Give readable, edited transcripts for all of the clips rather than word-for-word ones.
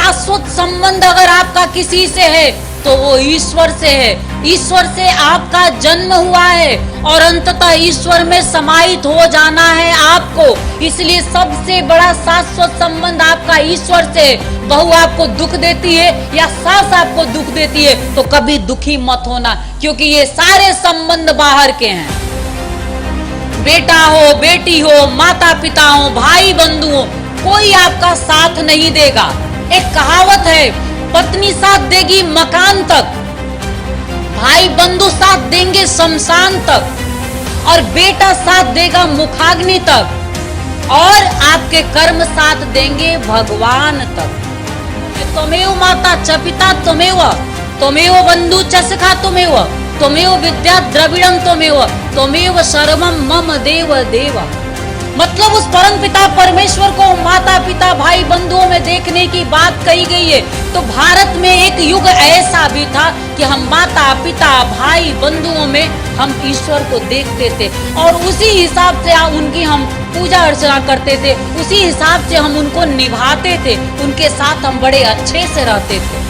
शाश्वत संबंध अगर आपका किसी से है तो वो ईश्वर से है। ईश्वर से आपका जन्म हुआ है और अंततः ईश्वर में समाहित हो जाना है आपको। इसलिए सबसे बड़ा शाश्वत संबंध आपका ईश्वर से है। बहू आपको दुख देती है या सास आपको दुख देती है तो कभी दुखी मत होना, क्योंकि ये सारे संबंध बाहर के हैं। बेटा हो, बेटी हो, माता पिता हो, भाई बंधु हो, कोई आपका साथ नहीं देगा। एक कहावत है, पत्नी साथ देगी मकान तक, भाई बंधु साथ देंगे शमशान तक और बेटा साथ देगा मुखाग्नि तक और आपके कर्म साथ देंगे भगवान तक। त्वमेव माता च पिता त्वमेव बंधु च सखा त्वमेव विद्या द्रविड़म त्वमेव सर्वम मम देव देव। मतलब उस परम पिता परमेश्वर को माता पिता भाई बंधुओं में देखने की बात कही गई है। तो भारत में एक युग ऐसा भी था कि हम माता पिता भाई बंधुओं में हम ईश्वर को देखते थे और उसी हिसाब से उनकी हम पूजा अर्चना करते थे, उसी हिसाब से हम उनको निभाते थे, उनके साथ हम बड़े अच्छे से रहते थे।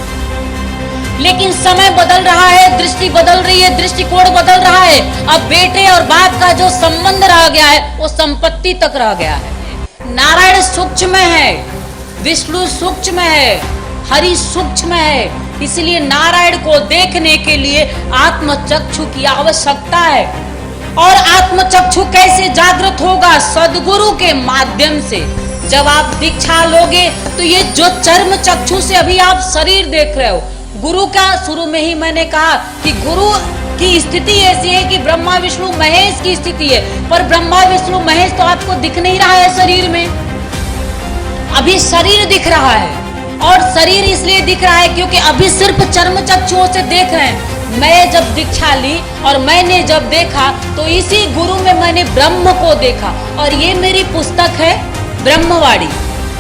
लेकिन समय बदल रहा है, दृष्टि बदल रही है, दृष्टिकोण बदल रहा है। अब बेटे और बाप का जो संबंध रह गया है वो संपत्ति तक रह गया है। नारायण सूक्ष्म है, विष्णु सूक्ष्म है, हरि सूक्ष्म है। इसलिए नारायण को देखने के लिए आत्मचक्षु की आवश्यकता है। और आत्मचक्षु कैसे जागृत होगा? सद्गुरु के माध्यम से। जब आप दीक्षा लोगे तो ये जो चर्म चक्षु से अभी आप शरीर देख रहे हो, गुरु का शुरू में ही मैंने कहा कि गुरु की स्थिति ऐसी है कि ब्रह्मा विष्णु महेश की स्थिति है, पर ब्रह्मा विष्णु महेश तो आपको दिख नहीं रहा है शरीर में। अभी शरीर दिख रहा है और शरीर इसलिए दिख रहा है क्योंकि अभी सिर्फ चर्म चक्षुओं से देख रहे हैं। मैं जब दीक्षा ली और मैंने जब देखा तो इसी गुरु में मैंने ब्रह्म को देखा और ये मेरी पुस्तक है ब्रह्मवाणी।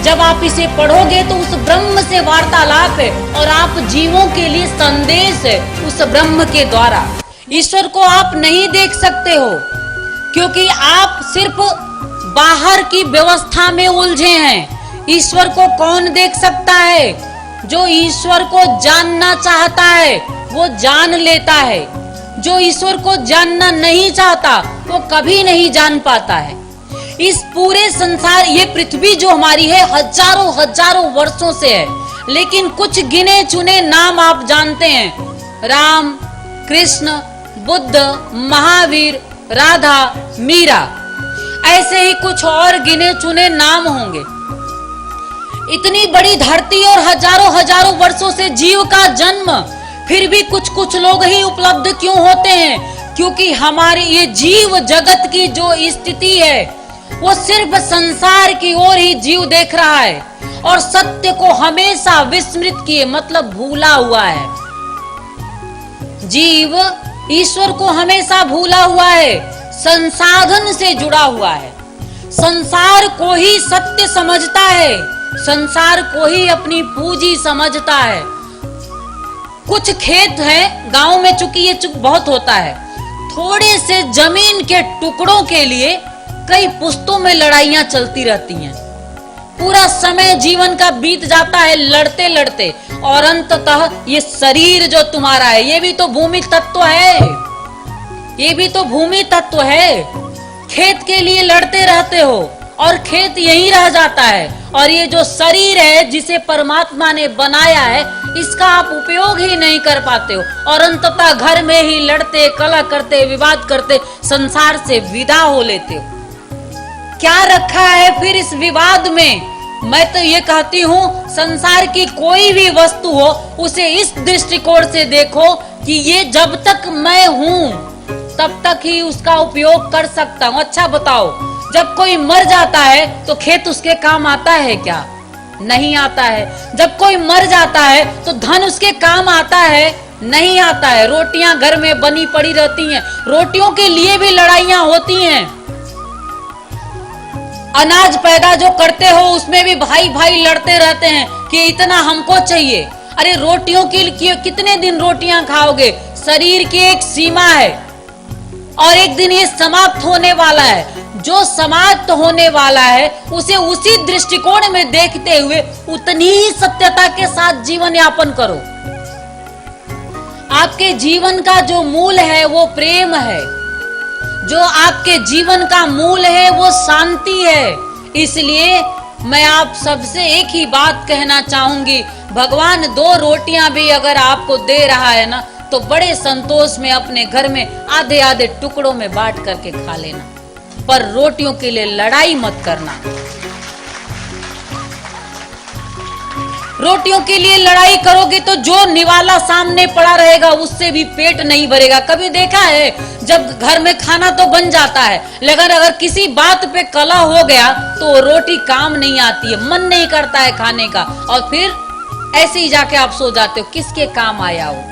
जब आप इसे पढ़ोगे तो उस ब्रह्म से वार्तालाप है और आप जीवों के लिए संदेश है उस ब्रह्म के द्वारा। ईश्वर को आप नहीं देख सकते हो क्योंकि आप सिर्फ बाहर की व्यवस्था में उलझे हैं। ईश्वर को कौन देख सकता है? जो ईश्वर को जानना चाहता है वो जान लेता है, जो ईश्वर को जानना नहीं चाहता वो कभी नहीं जान पाता है। इस पूरे संसार, ये पृथ्वी जो हमारी है हजारों हजारों वर्षों से है, लेकिन कुछ गिने चुने नाम आप जानते हैं। राम, कृष्ण, बुद्ध, महावीर, राधा, मीरा, ऐसे ही कुछ और गिने चुने नाम होंगे। इतनी बड़ी धरती और हजारों हजारों वर्षों से जीव का जन्म, फिर भी कुछ कुछ लोग ही उपलब्ध क्यों होते हैं? क्योंकि हमारी ये जीव जगत की जो स्थिति है वो सिर्फ संसार की ओर ही जीव देख रहा है और सत्य को हमेशा विस्मृत किए, मतलब भूला हुआ है। जीव ईश्वर को हमेशा भूला हुआ है, संसाधन से जुड़ा हुआ है, संसार को ही सत्य समझता है, संसार को ही अपनी पूंजी समझता है। कुछ खेत है गांव में, चूंकि ये बहुत होता है, थोड़े से जमीन के टुकड़ों के लिए कई पुश्तों में लड़ाइयां चलती रहती हैं। पूरा समय जीवन का बीत जाता है लड़ते लड़ते और अंततः ये शरीर जो तुम्हारा है ये भी तो भूमि तत्व है, ये भी तो भूमि तत्व है। खेत के लिए लड़ते रहते हो और खेत यहीं रह जाता है और ये जो शरीर है जिसे परमात्मा ने बनाया है इसका आप उपयोग ही नहीं कर पाते हो और अंततः घर में ही लड़ते, कलह करते, विवाद करते संसार से विदा हो लेते हो। क्या रखा है फिर इस विवाद में? मैं तो ये कहती हूँ संसार की कोई भी वस्तु हो उसे इस दृष्टिकोण से देखो कि ये जब तक मैं हूँ तब तक ही उसका उपयोग कर सकता हूँ। अच्छा बताओ, जब कोई मर जाता है तो खेत उसके काम आता है क्या? नहीं आता है। जब कोई मर जाता है तो धन उसके काम आता है? नहीं आता है। रोटियां घर में बनी पड़ी रहती हैं, रोटियों के लिए भी लड़ाइयां होती हैं। अनाज पैदा जो करते हो उसमें भी भाई भाई लड़ते रहते हैं कि इतना हमको चाहिए। अरे रोटियों के लिए कितने दिन रोटियां खाओगे? शरीर की एक सीमा है और एक दिन ये समाप्त होने वाला है। जो समाप्त होने वाला है उसे उसी दृष्टिकोण में देखते हुए उतनी ही सत्यता के साथ जीवन यापन करो। आपके जीवन का जो मूल है वो प्रेम है, जो आपके जीवन का मूल है वो शांति है। इसलिए मैं आप सबसे एक ही बात कहना चाहूंगी, भगवान 2 रोटियां भी अगर आपको दे रहा है ना, तो बड़े संतोष में अपने घर में आधे आधे टुकड़ों में बांट करके खा लेना, पर रोटियों के लिए लड़ाई मत करना। रोटियों के लिए लड़ाई करोगे तो जो निवाला सामने पड़ा रहेगा उससे भी पेट नहीं भरेगा। कभी देखा है, जब घर में खाना तो बन जाता है, लेकिन अगर किसी बात पे कलह हो गया तो रोटी काम नहीं आती है, मन नहीं करता है खाने का, और फिर ऐसे ही जाके आप सो जाते हो। किसके काम आया हो?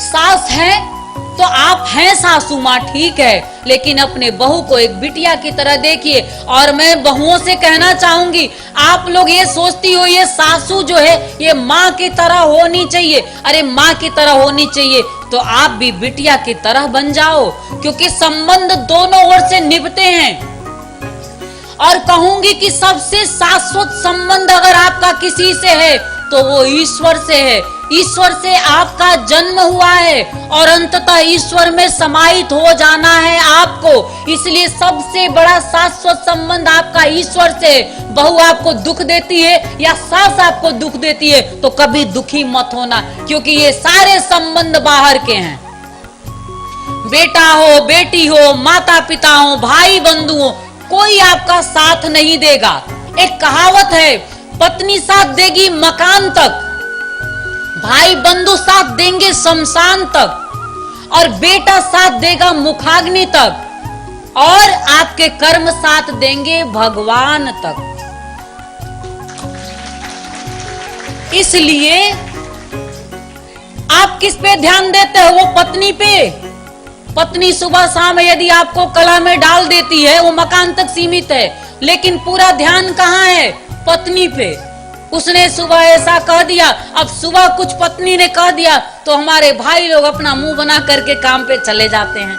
सास है तो आप हैं सासू माँ, ठीक है, लेकिन अपने बहू को एक बिटिया की तरह देखिए। और मैं बहुओं से कहना चाहूंगी, आप लोग ये सोचती हो ये सासू जो है ये माँ की तरह होनी चाहिए, अरे माँ की तरह होनी चाहिए तो आप भी बिटिया की तरह बन जाओ, क्योंकि संबंध दोनों ओर से निभते हैं। और कहूंगी कि सबसे शाश्वत संबंध अगर आपका किसी से है तो वो ईश्वर से है। ईश्वर से आपका जन्म हुआ है और अंततः ईश्वर में समाहित हो जाना है आपको। इसलिए सबसे बड़ा शाश्वत संबंध आपका ईश्वर से है। बहू आपको दुख देती है या सास आपको दुख देती है तो कभी दुखी मत होना, क्योंकि ये सारे संबंध बाहर के हैं। बेटा हो, बेटी हो, माता पिता हो, भाई बंधु हो, कोई आपका साथ नहीं देगा। एक कहावत है, पत्नी साथ देगी मकान तक, भाई बंधु साथ देंगे शमशान तक, और बेटा साथ देगा मुखाग्नि तक, और आपके कर्म साथ देंगे भगवान तक। इसलिए आप किस पे ध्यान देते हो? वो पत्नी पे। पत्नी सुबह शाम यदि आपको कला में डाल देती है वो मकान तक सीमित है, लेकिन पूरा ध्यान कहाँ है? पत्नी पे। उसने सुबह ऐसा कह दिया, अब सुबह कुछ पत्नी ने कह दिया तो हमारे भाई लोग अपना मुंह बना करके काम पे चले जाते हैं।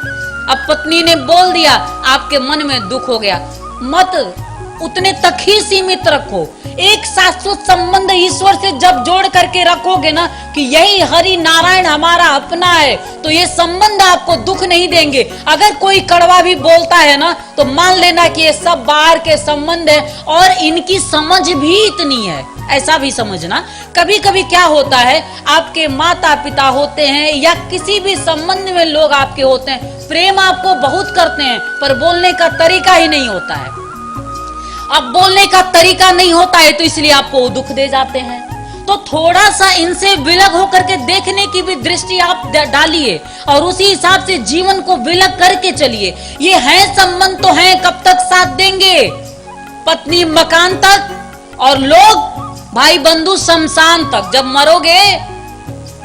अब पत्नी ने बोल दिया, आपके मन में दुख हो गया, मत उतने तक ही सीमित रखो। एक शाश्वत संबंध ईश्वर से जब जोड़ करके रखोगे ना कि यही हरि नारायण हमारा अपना है, तो ये संबंध आपको दुख नहीं देंगे। अगर कोई कड़वा भी बोलता है ना तो मान लेना कि ये सब बाहर के संबंध है और इनकी समझ भी इतनी है, ऐसा भी समझना। कभी कभी क्या होता है, आपके माता पिता होते हैं या किसी भी संबंध में लोग आपके होते हैं, प्रेम आपको बहुत करते हैं पर बोलने का तरीका ही नहीं होता है। अब बोलने का तरीका नहीं होता है तो इसलिए आपको दुख दे जाते हैं। तो थोड़ा सा इनसे विलग होकर के देखने की भी दृष्टि आप डालिए और उसी हिसाब से जीवन को विलग करके चलिए। ये है संबंध तो है, कब तक साथ देंगे? पत्नी मकान तक और लोग भाई बंधु शमशान तक। जब मरोगे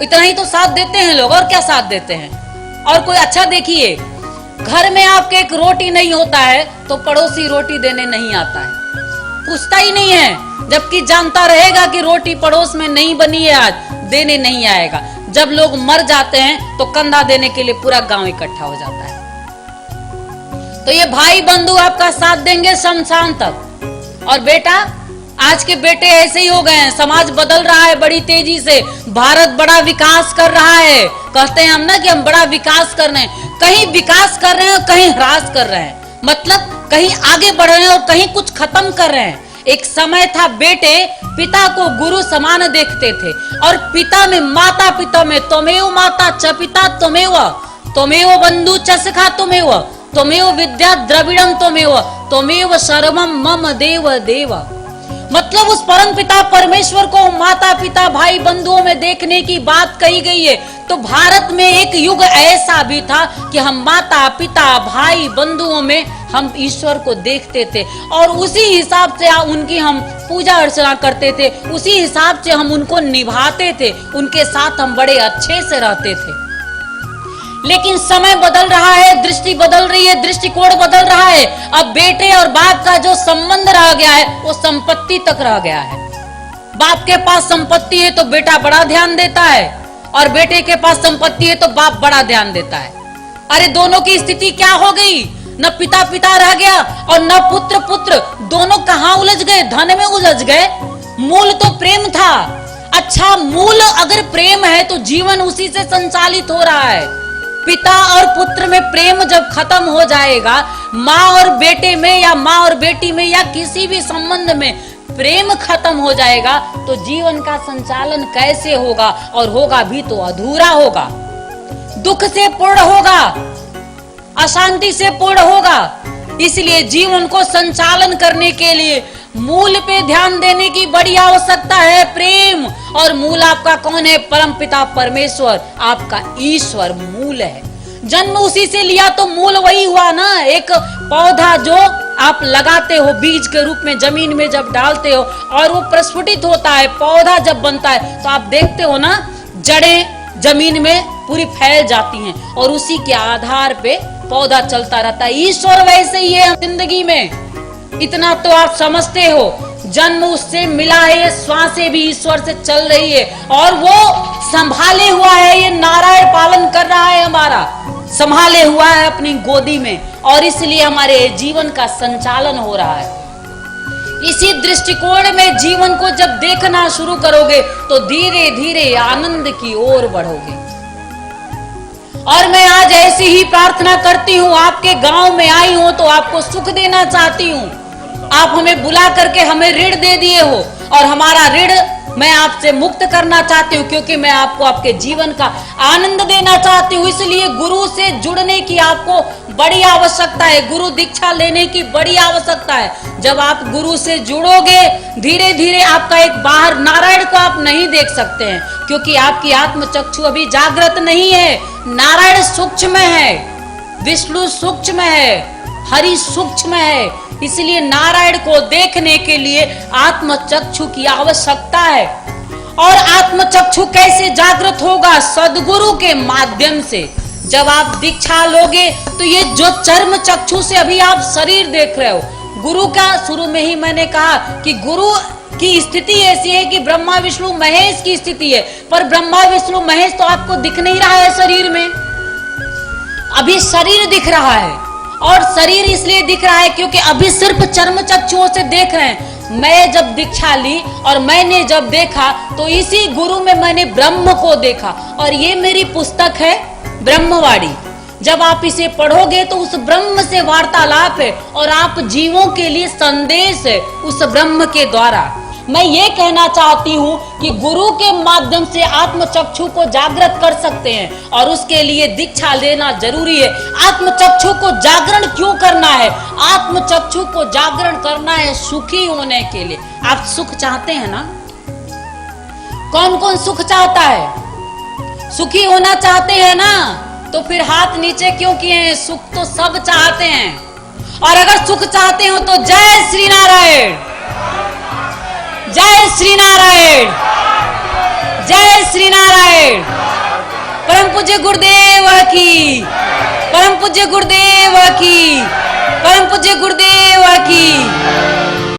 इतना ही तो साथ देते हैं लोग, और क्या साथ देते हैं? और कोई अच्छा देखिए, घर में आपके एक रोटी नहीं होता है तो पड़ोसी रोटी देने नहीं आता है, पूछता ही नहीं है, जबकि जानता रहेगा कि रोटी पड़ोस में नहीं बनी है आज, देने नहीं आएगा। जब लोग मर जाते हैं तो कंधा देने के लिए पूरा गांव इकट्ठा हो जाता है। तो ये भाई बंधु आपका साथ देंगे शमशान तक। और बेटा, आज के बेटे ऐसे ही हो गए हैं, समाज बदल रहा है बड़ी तेजी से, भारत बड़ा विकास कर रहा है। कहते हैं हम ना कि हम बड़ा विकास कर रहे हैं, कहीं विकास कर रहे हैं और कहीं ह्रास कर रहे हैं, मतलब कहीं आगे बढ़ रहे हैं और कहीं कुछ खत्म कर रहे हैं। एक समय था बेटे पिता को गुरु समान देखते थे, और पिता में माता पिता में त्वमेव माता च पिता त्वमेव, त्वमेव बंधु च सखा त्वमेव, त्वमेव विद्या द्रविड़म त्वमेव, त्वमेव सर्वम मम देव देव। मतलब उस परम पिता परमेश्वर को माता पिता भाई बंधुओं में देखने की बात कही गई है। तो भारत में एक युग ऐसा भी था कि हम माता पिता भाई बंधुओं में हम ईश्वर को देखते थे और उसी हिसाब से उनकी हम पूजा अर्चना करते थे, उसी हिसाब से हम उनको निभाते थे, उनके साथ हम बड़े अच्छे से रहते थे। लेकिन समय बदल रहा है, दृष्टि बदल रही है, दृष्टिकोण बदल रहा है। अब बेटे और बाप का जो संबंध रह गया है वो संपत्ति तक रह गया है। बाप के पास संपत्ति है तो बेटा बड़ा ध्यान देता है, और बेटे के पास संपत्ति है तो बाप बड़ा ध्यान देता है। अरे दोनों की स्थिति क्या हो गई? न पिता पिता रह गया और न पुत्र पुत्र, दोनों कहां उलझ गए? धन में उलझ गए। मूल तो प्रेम था। अच्छा, मूल अगर प्रेम है तो जीवन उसी से संचालित हो रहा है। पिता और पुत्र में प्रेम जब खत्म हो जाएगा, माँ और बेटे में या माँ और बेटी में या किसी भी संबंध में प्रेम खत्म हो जाएगा, तो जीवन का संचालन कैसे होगा? और होगा भी तो अधूरा होगा, दुख से पूर्ण होगा, अशांति से पूर्ण होगा। इसलिए जीवन को संचालन करने के लिए मूल पे ध्यान देने की बड़ी आवश्यकता है, प्रेम। और मूल आपका कौन है? परमपिता परमेश्वर, आपका ईश्वर मूल है। जन्म उसी से लिया तो मूल वही हुआ ना। एक पौधा जो आप लगाते हो बीज के रूप में, जमीन में जब डालते हो और वो प्रस्फुटित होता है, पौधा जब बनता है, तो आप देखते हो ना, जड़ें जमीन में पूरी फैल जाती हैं और उसी के आधार पे पौधा चलता रहता है। ईश्वर वैसे ही है जिंदगी में, इतना तो आप समझते हो। जन्म उससे मिला है, ये श्वासें भी ईश्वर से चल रही है और वो संभाले हुआ है। ये नारायण पालन कर रहा है, हमारा संभाले हुआ है अपनी गोदी में, और इसलिए हमारे जीवन का संचालन हो रहा है। इसी दृष्टिकोण में जीवन को जब देखना शुरू करोगे तो धीरे धीरे आनंद की ओर बढ़ोगे। और मैं आज ऐसी ही प्रार्थना करती हूँ, आपके गांव में आई हूँ तो आपको सुख देना चाहती हूँ। आप हमें बुला करके हमें ऋण दे दिए हो और हमारा ऋण मैं आपसे मुक्त करना चाहती हूँ, क्योंकि मैं आपको आपके जीवन का आनंद देना चाहती हूँ। इसलिए गुरु से जुड़ने की आपको बड़ी आवश्यकता है, गुरु दीक्षा लेने की बड़ी आवश्यकता है। जब आप गुरु से जुड़ोगे, धीरे धीरे आपका एक बाहर नारायण को आप नहीं देख सकते हैं, क्योंकि आपकी आत्म चक्षु अभी जागृत नहीं है। नारायण सूक्ष्म है, विष्णु सूक्ष्म है, हरि सूक्ष्म है। इसलिए नारायण को देखने के लिए आत्म चक्षु की आवश्यकता है। और आत्म चक्षु कैसे जागृत होगा? सदगुरु के माध्यम से। जब आप दीक्षा लोगे तो ये जो चर्म चक्षु से अभी आप शरीर देख रहे हो, गुरु का शुरू में ही मैंने कहा कि गुरु की स्थिति ऐसी है कि ब्रह्मा विष्णु महेश की स्थिति है, पर ब्रह्मा विष्णु महेश तो आपको दिख नहीं रहा है शरीर में। अभी शरीर दिख रहा है, और शरीर इसलिए दिख रहा है क्योंकि अभी सिर्फ चर्म चक्षुओं से देख रहे हैं। मैं जब दीक्षा ली और मैंने जब देखा तो इसी गुरु में मैंने ब्रह्म को देखा, और ये मेरी पुस्तक है ब्रह्मवाणी। जब आप इसे पढ़ोगे तो उस ब्रह्म से वार्तालाप है और आप जीवों के लिए संदेश है उस ब्रह्म के द्वारा। मैं ये कहना चाहती हूँ कि गुरु के माध्यम से आत्म चक्षु को जागृत कर सकते हैं, और उसके लिए दीक्षा लेना जरूरी है। आत्म चक्षु को जागरण क्यों करना है? आत्म चक्षु को जागरण करना है सुखी होने के लिए। आप सुख चाहते हैं ना? कौन कौन सुख चाहता है? सुखी होना चाहते हैं ना? तो फिर हाथ नीचे क्यों किए हैं? सुख तो सब चाहते हैं। और अगर सुख चाहते हो तो जय श्री नारायण, जय श्री नारायण, जय श्री नारायण। परम पूज्य गुरुदेव की, परम पूज्य गुरुदेव की, परम पूज्य गुरुदेव की।